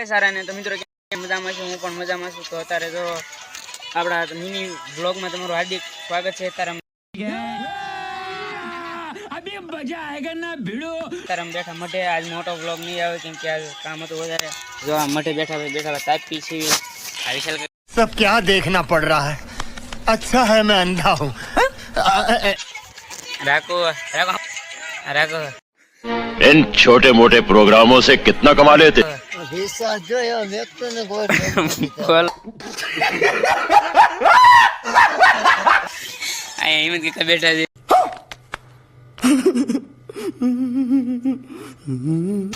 ભાઈ સારા ને. તો મિત્રો મજામાં છું, હું પણ મજામાં છું. તો અત્યારે જો આપણા મિની બ્લોગમાં તમારું હાર્દિક સ્વાગત છે. તારા બેઠા મઠે આજ મોટો બ્લોગ નહીં આવે કેમ કે આજ કામ હતું વધારે. જો આ મઠે બેઠા તાપી છે. सब क्या देखना पड़ रहा है, अच्छा है मैं अंधा हूँ. રાખો इन छोटे मोटे प्रोग्रामों से कितना कमा लेते બોલ આ એમ કે બેઠા છે.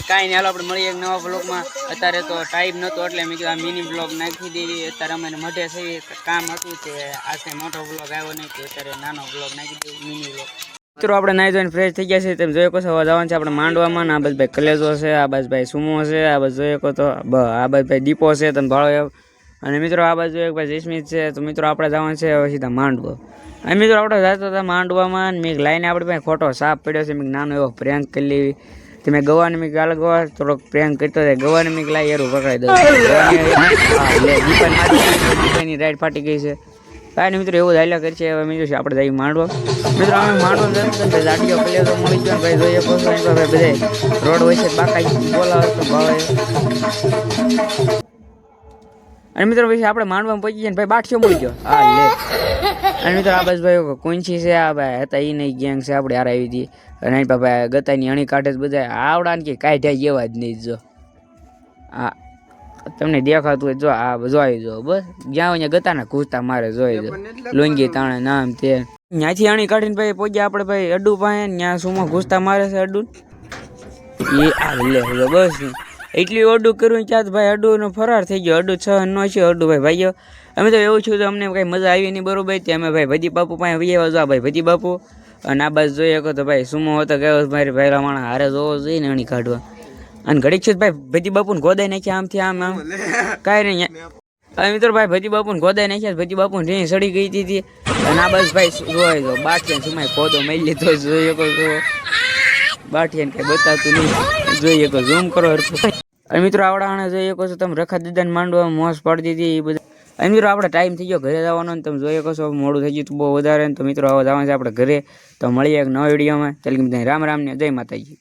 કાંઈ નહીં, હાલો આપણે મળીએ એક નવા બ્લોગમાં. અત્યારે તો ટાઈમ નહોતો એટલે મેં કીધું આ મિની બ્લોગ નાખી દેવી. અત્યારે અમે મઢે છે, કામ હતું તે આજે મોટો બ્લોગ આવ્યો નહીં તો અત્યારે નાનો બ્લોગ નાખી દેવી, મિની બ્લોગ. મિત્રો આપણે નાઈ ધોઈને ફ્રેશ થઈ ગયા છે. તમે જોઈ શકો છો જવાનું છે આપણે માંડવામાં. આ ભાઈ કલેજો છે, આ ભાઈ સુમો છે, આ બાજુ જોઈ શકો તો આ ભાઈ દીપો છે, તમે ભાળો. અને મિત્રો આ બાજુ એક ભાઈ જસ્મીત છે. તો મિત્રો આપણે જવાનું છે હવે સીધા માંડવો. અને મિત્રો આપણે જતા હતા માંડવામાં. મેં લાઈને આપણી પાસે ખોટો સાપ પડ્યો છે. મેં નાનો એવો પ્રેન્ક કરી લેવી. તો મેં ગવાને મેં ગાલ ગવા થોડોક પ્રેન્ક કરતો હતો. ગવાને મેં લાઈ એરું પકડાઈ દઉં. દીપાની રાઈડ ફાટી ગઈ છે. કાંઈ નહીં મિત્રો એવું હાલ્યા કરી છે. હવે મિત્રો આપણે જઈએ માંડવા. મિત્રો અમે માંડવા જાડીઓ પેલે તો મળી ગયો ભાઈ જોઈએ ભાઈ બધે રોડ હોય છે બાકાઈ બોલાવે તો ભાવે. અને મિત્રો પછી આપણે માંડવામાં પહોંચી ગયા ને ભાઈ બાઠિયો મળી ગયો. હા લે. અને મિત્રો આ બસ ભાઈ કોઈછી છે, આ ભાઈ હતા એ નહીં ગેંગ છે આપણે હાર આવી હતી. અને ભાઈ ગતાની અણી કાઢે જ બધા આવડા ને કે કાઢ્યા જેવા જ નહીં. જો હા તમને દેખાતું હોય જો આ જોઈ જો બસ જ્યાં અહીંયા ગતાના ઘૂસતા મારે જોઈ જો લુંગી તાણે નામ તે ત્યાંથી અણી કાઢીને ભાઈ પહોંચ્યા આપણે ભાઈ અડ્ડુ પાસે. ત્યાં સુમાં ઘૂસતા મારે છે અડ્ડુ એ આ લે બસ એટલી અડ્ડુ કર્યું ત્યાં ભાઈ અડ્ડુનો ફરાર થઈ ગયો. અડ્ડુ 6 નો છે અડ્ડુ ભાઈ ભાઈઓ. અમે તો એવું છું તો અમને કઈ મજા આવી નહીં બરોબર. ત્યાં અમે ભાઈ ભજી બાપુ પાસે વૈયા જો ભાઈ ભજી બાપુ. અને આ બાજુ જોઈએ તો ભાઈ સુમો હતો ગયો મારી ભાઈલા માણા હારે જોવો જોઈએ ને અણી કાઢવા. અને ઘડીક છે ભાઈ ભજી બાપુને ગોદાઈ નાખ્યા આમથી આમ કાંઈ નહીં. હવે મિત્રો ભાઈ ભજી બાપુને ગોદાઈ નાખ્યા. ભજી બાપુને રેણી સડી ગઈ હતી. અને આ બસ ભાઈ જોઈ દો બાઠિયાને સુમાય ખોદો મળી લીધો જોઈએ તો બાઠિયાને કઈ બતાવતું નહીં જોઈએ તો ઝૂમ કરો. અને મિત્રો આવડાને જોઈએ કહો છો તમે રખા દીદાને માંડવા મોસ પાડી દીધી એ બધા. અને મિત્રો આપણે ટાઈમ થઈ ગયો ઘરે જવાનો ને તમે જોઈએ કહો છો મોડું થઈ ગયું બહુ વધારે. તો મિત્રો હવે જવાનું છે આપણે ઘરે. તો મળીએ એક નવા વિડીયોમાં. ચાલ કે રામ રામ ને જય માતાજી.